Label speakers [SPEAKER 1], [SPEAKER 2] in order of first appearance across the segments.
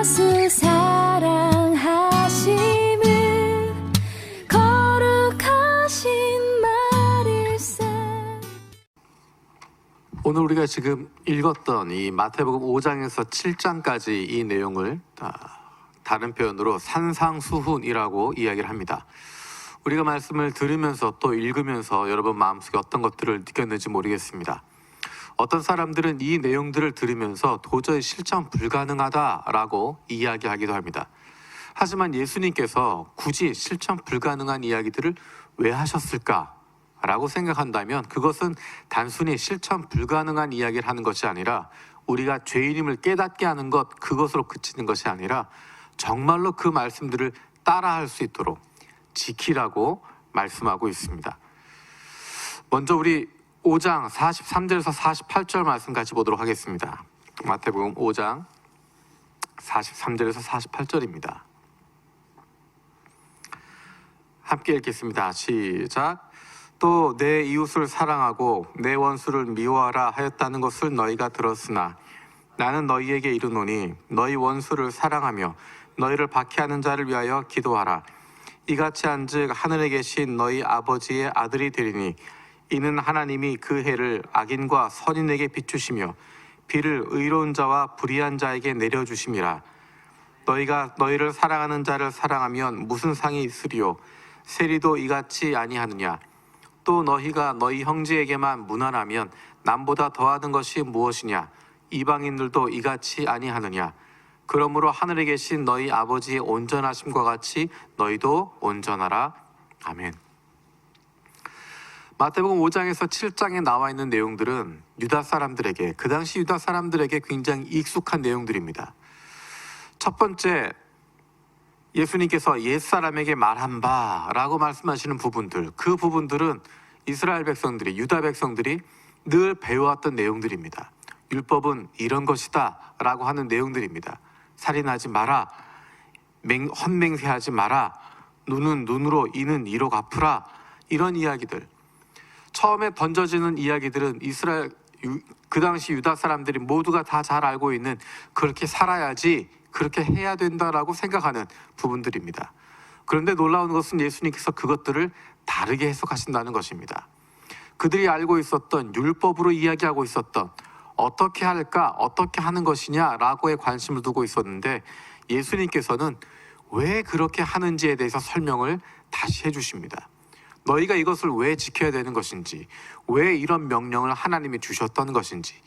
[SPEAKER 1] 예수 사랑하심을 거룩하신 말일세.
[SPEAKER 2] 오늘 우리가 지금 읽었던 이 마태복음 5장에서 7장까지 이 내용을 다른 표현으로 산상수훈이라고 이야기를 합니다. 우리가 말씀을 들으면서 또 읽으면서 여러분 마음속에 어떤 것들을 느꼈는지 모르겠습니다. 어떤 사람들은 이 내용들을 들으면서 도저히 실천 불가능하다라고 이야기하기도 합니다. 하지만 예수님께서 굳이 실천 불가능한 이야기들을 왜 하셨을까라고 생각한다면 그것은 단순히 실천 불가능한 이야기를 하는 것이 아니라 우리가 죄인임을 깨닫게 하는 것, 그것으로 그치는 것이 아니라 정말로 그 말씀들을 따라할 수 있도록 지키라고 말씀하고 있습니다. 먼저 우리 5장 43절에서 48절 말씀 같이 보도록 하겠습니다. 마태복음 5장 43절에서 48절입니다. 함께 읽겠습니다. 시작. 또 내 이웃을 사랑하고 내 원수를 미워하라 하였다는 것을 너희가 들었으나 나는 너희에게 이르노니 너희 원수를 사랑하며 너희를 박해하는 자를 위하여 기도하라. 이같이 한즉 하늘에 계신 너희 아버지의 아들이 되리니 이는 하나님이 그 해를 악인과 선인에게 비추시며 비를 의로운 자와 불의한 자에게 내려주심이라. 너희가 너희를 사랑하는 자를 사랑하면 무슨 상이 있으리요? 세리도 이같이 아니하느냐? 또 너희가 너희 형제에게만 무난하면 남보다 더하는 것이 무엇이냐? 이방인들도 이같이 아니하느냐? 그러므로 하늘에 계신 너희 아버지의 온전하심과 같이 너희도 온전하라. 아멘. 마태복음 5장에서 7장에 나와 있는 내용들은 유다 사람들에게, 그 당시 유다 사람들에게 굉장히 익숙한 내용들입니다. 첫 번째, 예수님께서 옛사람에게 말한 바라고 말씀하시는 부분들, 그 부분들은 이스라엘 백성들이, 유다 백성들이 늘 배워왔던 내용들입니다. 율법은 이런 것이다 라고 하는 내용들입니다. 살인하지 마라, 헛맹세하지 마라, 눈은 눈으로 이는 이로 갚으라, 이런 이야기들. 처음에 던져지는 이야기들은 이스라엘, 그 당시 유다 사람들이 모두가 다 잘 알고 있는, 그렇게 살아야지, 그렇게 해야 된다라고 생각하는 부분들입니다. 그런데 놀라운 것은 예수님께서 그것들을 다르게 해석하신다는 것입니다. 그들이 알고 있었던, 율법으로 이야기하고 있었던 어떻게 할까, 어떻게 하는 것이냐라고에 관심을 두고 있었는데 예수님께서는 왜 그렇게 하는지에 대해서 설명을 다시 해주십니다. 너희가 이것을 왜 지켜야 되는 것인지, 왜 이런 명령을 하나님이 주셨던 것인지,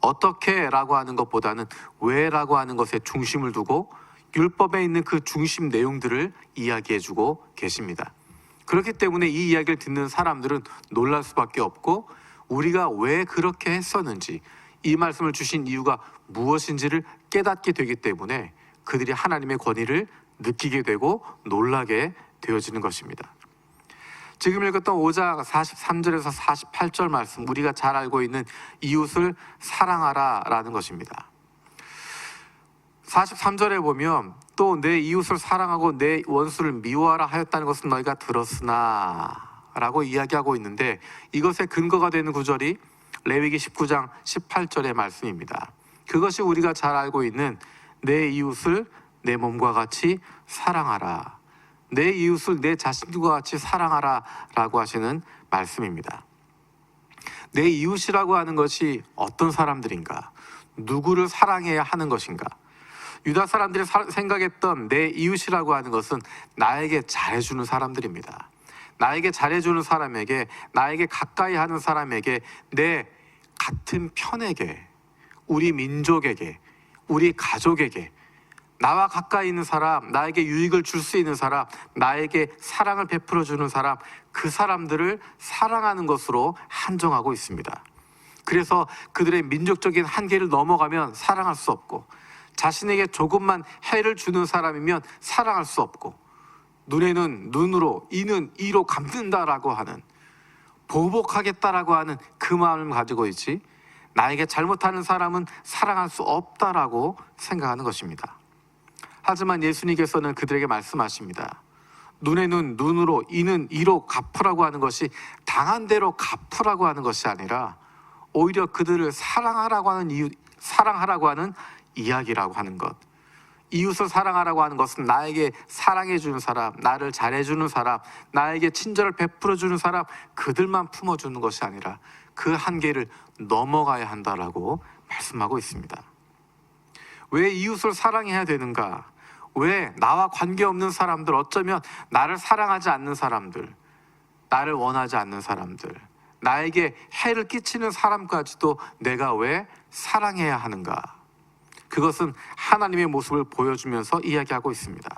[SPEAKER 2] 어떻게 라고 하는 것보다는 왜 라고 하는 것에 중심을 두고 율법에 있는 그 중심 내용들을 이야기해주고 계십니다. 그렇기 때문에 이 이야기를 듣는 사람들은 놀랄 수밖에 없고 우리가 왜 그렇게 했었는지, 이 말씀을 주신 이유가 무엇인지를 깨닫게 되기 때문에 그들이 하나님의 권위를 느끼게 되고 놀라게 되어지는 것입니다. 지금 읽었던 5장 43절에서 48절 말씀, 우리가 잘 알고 있는 이웃을 사랑하라 라는 것입니다. 43절에 보면 또 내 이웃을 사랑하고 내 원수를 미워하라 하였다는 것은 너희가 들었으나 라고 이야기하고 있는데, 이것의 근거가 되는 구절이 레위기 19장 18절의 말씀입니다. 그것이 우리가 잘 알고 있는 내 이웃을 내 몸과 같이 사랑하라, 내 이웃을 내 자신과 같이 사랑하라 라고 하시는 말씀입니다. 내 이웃이라고 하는 것이 어떤 사람들인가, 누구를 사랑해야 하는 것인가. 유다 사람들이 생각했던 내 이웃이라고 하는 것은 나에게 잘해주는 사람들입니다. 나에게 잘해주는 사람에게, 나에게 가까이 하는 사람에게, 내 같은 편에게, 우리 민족에게, 우리 가족에게, 나와 가까이 있는 사람, 나에게 유익을 줄 수 있는 사람, 나에게 사랑을 베풀어주는 사람, 그 사람들을 사랑하는 것으로 한정하고 있습니다. 그래서 그들의 민족적인 한계를 넘어가면 사랑할 수 없고, 자신에게 조금만 해를 주는 사람이면 사랑할 수 없고, 눈에는 눈으로, 이는 이로 갚는다라고 하는, 보복하겠다라고 하는 그 마음을 가지고 있지, 나에게 잘못하는 사람은 사랑할 수 없다라고 생각하는 것입니다. 하지만 예수님께서는 그들에게 말씀하십니다. 눈에는 눈으로, 이는 이로 갚으라고 하는 것이 당한 대로 갚으라고 하는 것이 아니라 오히려 그들을 사랑하라고 하는 이야기라고 하는 것, 이웃을 사랑하라고 하는 것은 나에게 사랑해 주는 사람, 나를 잘해 주는 사람, 나에게 친절을 베풀어 주는 사람, 그들만 품어 주는 것이 아니라 그 한계를 넘어가야 한다라고 말씀하고 있습니다. 왜 이웃을 사랑해야 되는가? 왜 나와 관계없는 사람들, 어쩌면 나를 사랑하지 않는 사람들, 나를 원하지 않는 사람들, 나에게 해를 끼치는 사람까지도 내가 왜 사랑해야 하는가? 그것은 하나님의 모습을 보여주면서 이야기하고 있습니다.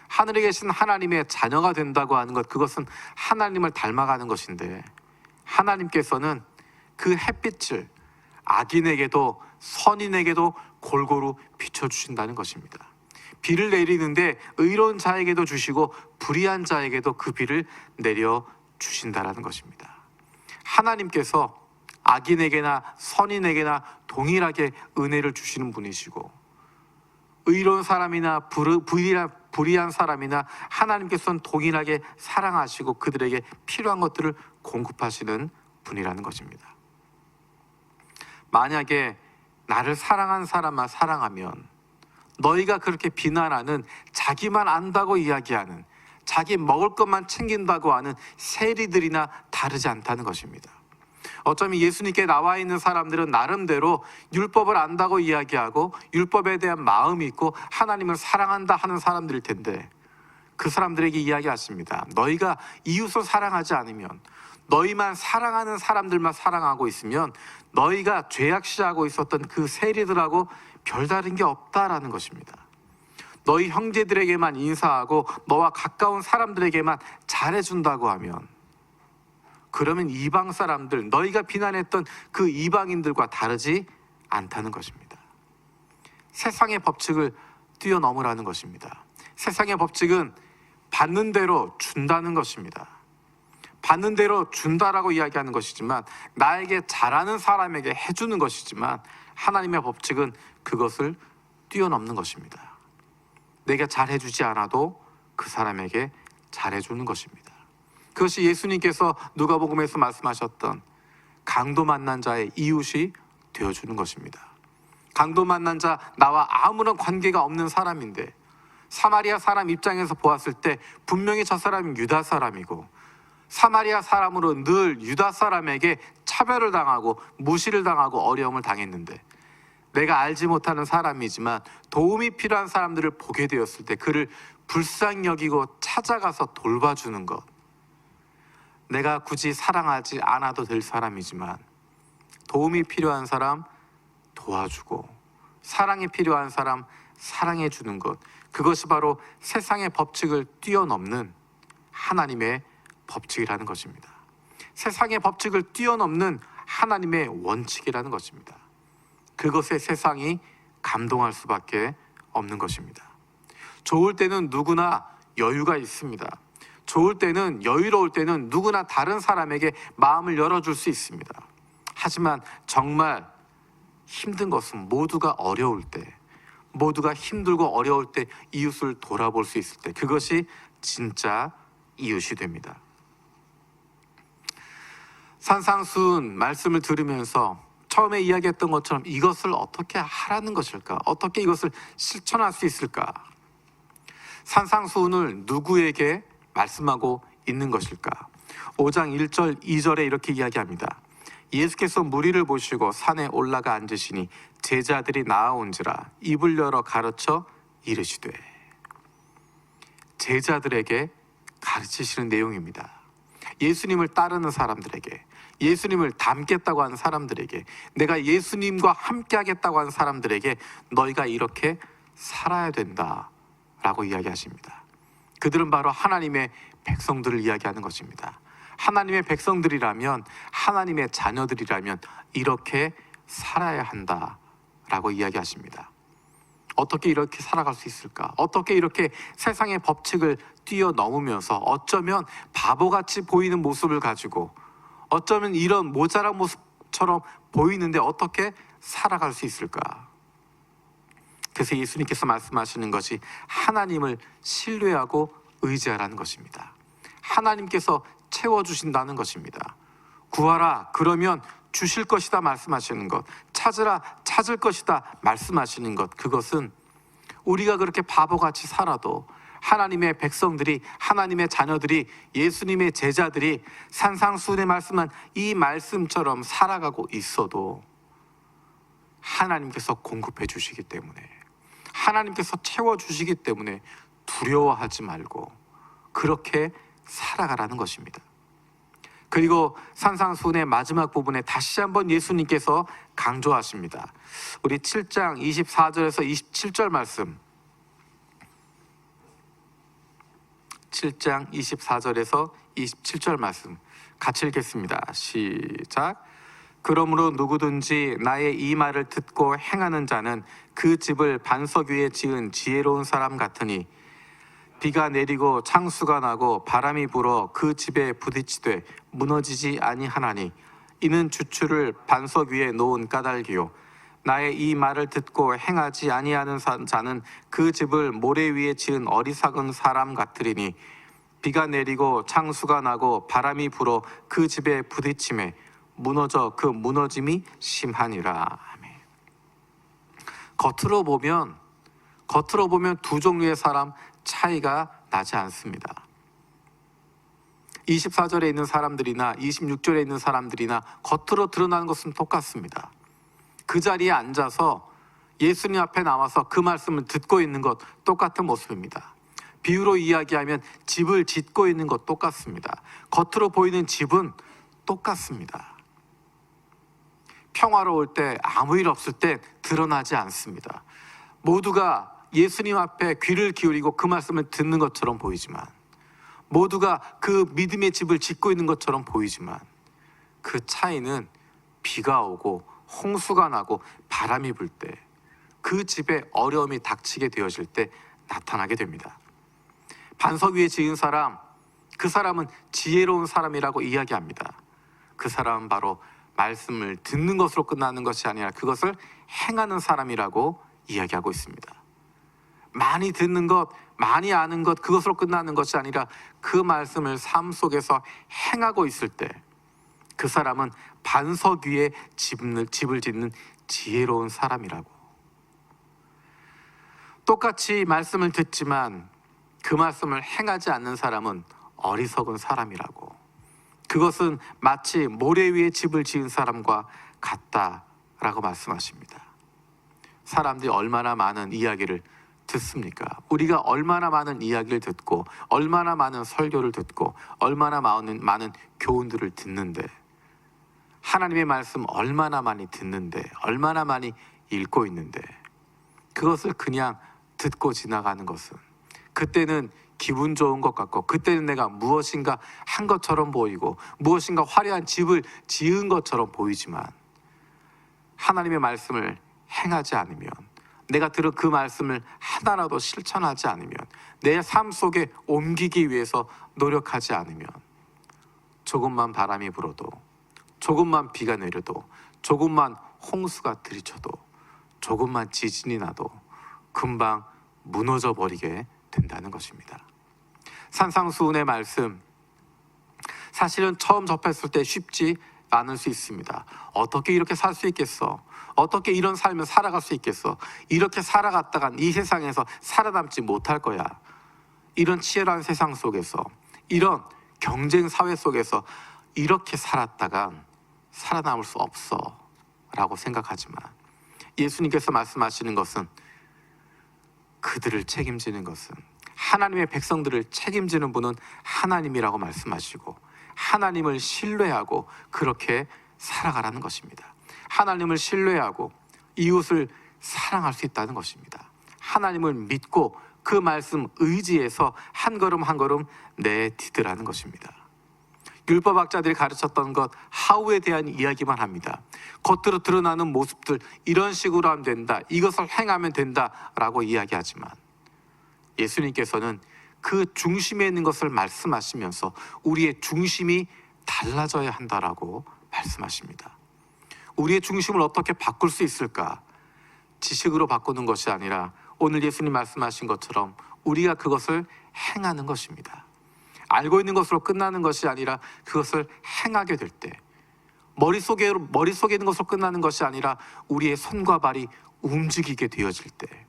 [SPEAKER 2] 하늘에 계신 하나님의 자녀가 된다고 하는 것, 그것은 하나님을 닮아가는 것인데, 하나님께서는 그 햇빛을 악인에게도 선인에게도 골고루 비춰주신다는 것입니다. 비를 내리는데 의로운 자에게도 주시고 불의한 자에게도 그 비를 내려주신다는 것입니다. 하나님께서 악인에게나 선인에게나 동일하게 은혜를 주시는 분이시고, 의로운 사람이나 불의한 사람이나 하나님께서는 동일하게 사랑하시고 그들에게 필요한 것들을 공급하시는 분이라는 것입니다. 만약에 나를 사랑한 사람만 사랑하면 너희가 그렇게 비난하는, 자기만 안다고 이야기하는, 자기 먹을 것만 챙긴다고 하는 세리들이나 다르지 않다는 것입니다. 어쩌면 예수님께 나와 있는 사람들은 나름대로 율법을 안다고 이야기하고 율법에 대한 마음이 있고 하나님을 사랑한다 하는 사람들일 텐데, 그 사람들에게 이야기하십니다. 너희가 이웃을 사랑하지 않으면, 너희만 사랑하는 사람들만 사랑하고 있으면 너희가 죄악시하고 있었던 그 세리들하고 별다른 게 없다라는 것입니다. 너희 형제들에게만 인사하고 너와 가까운 사람들에게만 잘해준다고 하면, 그러면 이방 사람들, 너희가 비난했던 그 이방인들과 다르지 않다는 것입니다. 세상의 법칙을 뛰어넘으라는 것입니다. 세상의 법칙은 받는 대로 준다는 것입니다. 받는 대로 준다라고 이야기하는 것이지만, 나에게 잘하는 사람에게 해주는 것이지만, 하나님의 법칙은 그것을 뛰어넘는 것입니다. 내가 잘해주지 않아도 그 사람에게 잘해주는 것입니다. 그것이 예수님께서 누가복음에서 말씀하셨던 강도 만난 자의 이웃이 되어주는 것입니다. 강도 만난 자, 나와 아무런 관계가 없는 사람인데 사마리아 사람 입장에서 보았을 때 분명히 저 사람은 유다 사람이고, 사마리아 사람으로 늘 유다 사람에게 차별을 당하고 무시를 당하고 어려움을 당했는데, 내가 알지 못하는 사람이지만 도움이 필요한 사람들을 보게 되었을 때 그를 불쌍히 여기고 찾아가서 돌봐주는 것, 내가 굳이 사랑하지 않아도 될 사람이지만 도움이 필요한 사람 도와주고 사랑이 필요한 사람 사랑해 주는 것, 그것이 바로 세상의 법칙을 뛰어넘는 하나님의 법칙이라는 것입니다. 세상의 법칙을 뛰어넘는 하나님의 원칙이라는 것입니다. 그것에 세상이 감동할 수밖에 없는 것입니다. 좋을 때는 누구나 여유가 있습니다. 좋을 때는, 여유로울 때는 누구나 다른 사람에게 마음을 열어줄 수 있습니다. 하지만 정말 힘든 것은 모두가 어려울 때, 모두가 힘들고 어려울 때 이웃을 돌아볼 수 있을 때, 그것이 진짜 이웃이 됩니다. 산상수훈 말씀을 들으면서 처음에 이야기했던 것처럼 이것을 어떻게 하라는 것일까? 어떻게 이것을 실천할 수 있을까? 산상수훈을 누구에게 말씀하고 있는 것일까? 5장 1절 2절에 이렇게 이야기합니다. 예수께서 무리를 보시고 산에 올라가 앉으시니 제자들이 나아온지라 입을 열어 가르쳐 이르시되, 제자들에게 가르치시는 내용입니다. 예수님을 따르는 사람들에게, 예수님을 닮겠다고 하는 사람들에게, 내가 예수님과 함께 하겠다고 하는 사람들에게 너희가 이렇게 살아야 된다라고 이야기하십니다. 그들은 바로 하나님의 백성들을 이야기하는 것입니다. 하나님의 백성들이라면, 하나님의 자녀들이라면 이렇게 살아야 한다라고 이야기하십니다. 어떻게 이렇게 살아갈 수 있을까? 어떻게 이렇게 세상의 법칙을 뛰어넘으면서 어쩌면 바보같이 보이는 모습을 가지고, 어쩌면 이런 모자란 모습처럼 보이는데 어떻게 살아갈 수 있을까? 그래서 예수님께서 말씀하시는 것이 하나님을 신뢰하고 의지하라는 것입니다. 하나님께서 채워주신다는 것입니다. 구하라, 그러면 주실 것이다 말씀하시는 것, 찾으라, 찾을 것이다 말씀하시는 것, 그것은 우리가 그렇게 바보같이 살아도 하나님의 백성들이, 하나님의 자녀들이, 예수님의 제자들이 산상수훈의 말씀한 이 말씀처럼 살아가고 있어도 하나님께서 공급해 주시기 때문에, 하나님께서 채워주시기 때문에 두려워하지 말고 그렇게 살아가라는 것입니다. 그리고 산상수훈의 마지막 부분에 다시 한번 예수님께서 강조하십니다. 우리 7장 24절에서 27절 말씀, 7장 24절에서 27절 말씀 같이 읽겠습니다. 시작. 그러므로 누구든지 나의 이 말을 듣고 행하는 자는 그 집을 반석 위에 지은 지혜로운 사람 같으니 비가 내리고 창수가 나고 바람이 불어 그 집에 부딪히되 무너지지 아니하나니 이는 주추를 반석 위에 놓은 까닭이요 나의 이 말을 듣고 행하지 아니하는 자는 그 집을 모래 위에 지은 어리석은 사람 같으리니 비가 내리고 창수가 나고 바람이 불어 그 집에 부딪힘에 무너져 그 무너짐이 심하니라. 아멘. 겉으로 보면 두 종류의 사람 차이가 나지 않습니다. 24절에 있는 사람들이나 26절에 있는 사람들이나 겉으로 드러나는 것은 똑같습니다. 그 자리에 앉아서 예수님 앞에 나와서 그 말씀을 듣고 있는 것 똑같은 모습입니다. 비유로 이야기하면 집을 짓고 있는 것 똑같습니다. 겉으로 보이는 집은 똑같습니다. 평화로울 때, 아무 일 없을 때 드러나지 않습니다. 모두가 예수님 앞에 귀를 기울이고 그 말씀을 듣는 것처럼 보이지만, 모두가 그 믿음의 집을 짓고 있는 것처럼 보이지만, 그 차이는 비가 오고 홍수가 나고 바람이 불 때, 그 집에 어려움이 닥치게 되어질 때 나타나게 됩니다. 반석 위에 지은 사람, 그 사람은 지혜로운 사람이라고 이야기합니다. 그 사람은 바로 말씀을 듣는 것으로 끝나는 것이 아니라 그것을 행하는 사람이라고 이야기하고 있습니다. 많이 듣는 것, 많이 아는 것, 그것으로 끝나는 것이 아니라 그 말씀을 삶 속에서 행하고 있을 때 그 사람은 반석 위에 집을 짓는 지혜로운 사람이라고. 똑같이 말씀을 듣지만 그 말씀을 행하지 않는 사람은 어리석은 사람이라고. 그것은 마치 모래 위에 집을 지은 사람과 같다라고 말씀하십니다. 사람들이 얼마나 많은 이야기를 듣습니까? 우리가 얼마나 많은 이야기를 듣고 얼마나 많은 설교를 듣고 얼마나 많은 교훈들을 듣는데, 하나님의 말씀 얼마나 많이 듣는데, 얼마나 많이 읽고 있는데, 그것을 그냥 듣고 지나가는 것은, 그때는 기분 좋은 것 같고, 그때는 내가 무엇인가 한 것처럼 보이고 무엇인가 화려한 집을 지은 것처럼 보이지만, 하나님의 말씀을 행하지 않으면, 내가 들은 그 말씀을 하나라도 실천하지 않으면, 내 삶 속에 옮기기 위해서 노력하지 않으면, 조금만 바람이 불어도, 조금만 비가 내려도, 조금만 홍수가 들이쳐도, 조금만 지진이 나도 금방 무너져 버리게 된다는 것입니다. 산상수훈의 말씀, 사실은 처음 접했을 때 쉽지 않을 수 있습니다. 어떻게 이렇게 살 수 있겠어? 어떻게 이런 삶을 살아갈 수 있겠어? 이렇게 살아갔다간 이 세상에서 살아남지 못할 거야. 이런 치열한 세상 속에서, 이런 경쟁 사회 속에서 이렇게 살았다간 살아남을 수 없어 라고 생각하지만, 예수님께서 말씀하시는 것은, 그들을 책임지는 것은, 하나님의 백성들을 책임지는 분은 하나님이라고 말씀하시고, 하나님을 신뢰하고 그렇게 살아가라는 것입니다. 하나님을 신뢰하고 이웃을 사랑할 수 있다는 것입니다. 하나님을 믿고 그 말씀 의지해서 한 걸음 한 걸음 내디디라는 것입니다. 율법학자들이 가르쳤던 것, 하우에 대한 이야기만 합니다. 겉으로 드러나는 모습들, 이런 식으로 하면 된다, 이것을 행하면 된다라고 이야기하지만, 예수님께서는 그 중심에 있는 것을 말씀하시면서 우리의 중심이 달라져야 한다라고 말씀하십니다. 우리의 중심을 어떻게 바꿀 수 있을까? 지식으로 바꾸는 것이 아니라 오늘 예수님 말씀하신 것처럼 우리가 그것을 행하는 것입니다. 알고 있는 것으로 끝나는 것이 아니라 그것을 행하게 될 때, 머릿속에 있는 것으로 끝나는 것이 아니라 우리의 손과 발이 움직이게 되어질 때,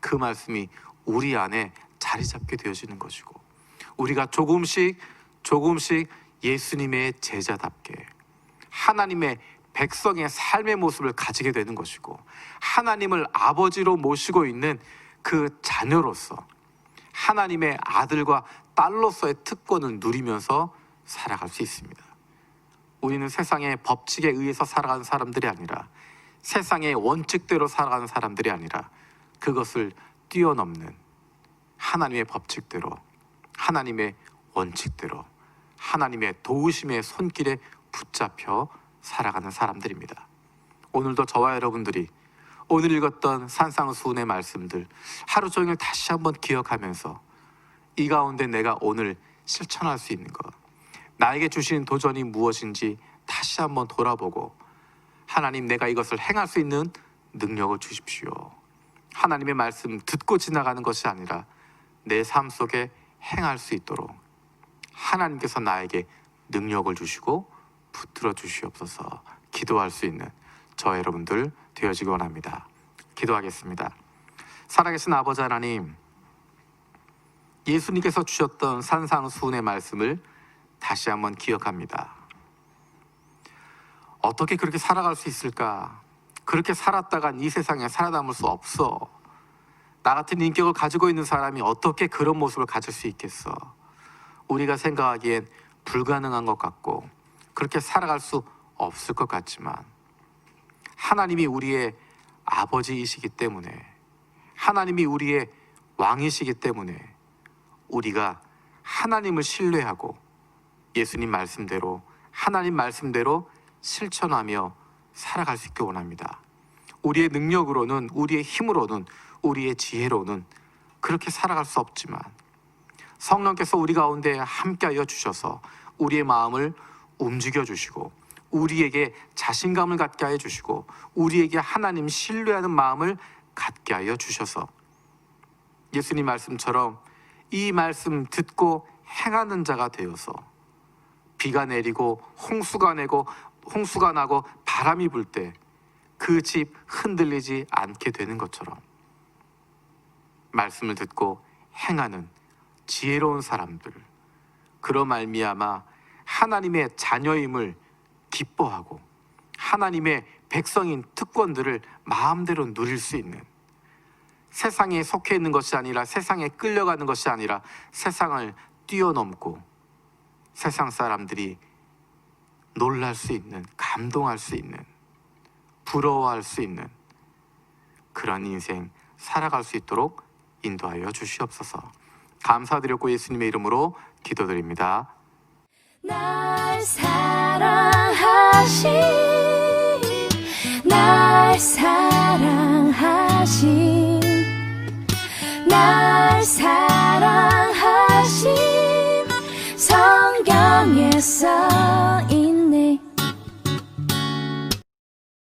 [SPEAKER 2] 그 말씀이 우리 안에 자리 잡게 되어지는 것이고, 우리가 조금씩 예수님의 제자답게 하나님의 백성의 삶의 모습을 가지게 되는 것이고, 하나님을 아버지로 모시고 있는 그 자녀로서 하나님의 아들과 딸로서의 특권을 누리면서 살아갈 수 있습니다. 우리는 세상의 법칙에 의해서 살아가는 사람들이 아니라, 세상의 원칙대로 살아가는 사람들이 아니라, 그것을 뛰어넘는 하나님의 법칙대로, 하나님의 원칙대로, 하나님의 도우심의 손길에 붙잡혀 살아가는 사람들입니다. 오늘도 저와 여러분들이 오늘 읽었던 산상수훈의 말씀들 하루 종일 다시 한번 기억하면서 이 가운데 내가 오늘 실천할 수 있는 것, 나에게 주신 도전이 무엇인지 다시 한번 돌아보고, 하나님, 내가 이것을 행할 수 있는 능력을 주십시오. 하나님의 말씀 듣고 지나가는 것이 아니라 내 삶 속에 행할 수 있도록 하나님께서 나에게 능력을 주시고 붙들어 주시옵소서. 기도할 수 있는 저 여러분들 되어지기 원합니다. 기도하겠습니다. 살아계신 아버지 하나님, 예수님께서 주셨던 산상수훈의 말씀을 다시 한번 기억합니다. 어떻게 그렇게 살아갈 수 있을까? 그렇게 살았다간 이 세상에 살아남을 수 없어. 나 같은 인격을 가지고 있는 사람이 어떻게 그런 모습을 가질 수 있겠어? 우리가 생각하기엔 불가능한 것 같고 그렇게 살아갈 수 없을 것 같지만, 하나님이 우리의 아버지이시기 때문에, 하나님이 우리의 왕이시기 때문에 우리가 하나님을 신뢰하고 예수님 말씀대로, 하나님 말씀대로 실천하며 살아갈 수 있기 원합니다. 우리의 능력으로는, 우리의 힘으로는, 우리의 지혜로는 그렇게 살아갈 수 없지만, 성령께서 우리 가운데 함께하여 주셔서 우리의 마음을 움직여 주시고, 우리에게 자신감을 갖게 하여 주시고, 우리에게 하나님 신뢰하는 마음을 갖게 하여 주셔서 예수님 말씀처럼 이 말씀 듣고 행하는 자가 되어서 비가 내리고 홍수가 나고 바람이 불 때 그 집 흔들리지 않게 되는 것처럼, 말씀을 듣고 행하는 지혜로운 사람들, 그로 말미암아 하나님의 자녀임을 기뻐하고 하나님의 백성인 특권들을 마음대로 누릴 수 있는, 세상에 속해 있는 것이 아니라, 세상에 끌려가는 것이 아니라 세상을 뛰어넘고 세상 사람들이 놀랄 수 있는, 감동할 수 있는, 부러워할 수 있는 그런 인생 살아갈 수 있도록 인도하여 주시옵소서. 감사드렸고 예수님의 이름으로 기도드립니다.
[SPEAKER 1] 날 사랑하신, 날 사랑하신, 날 사랑하신 성경에서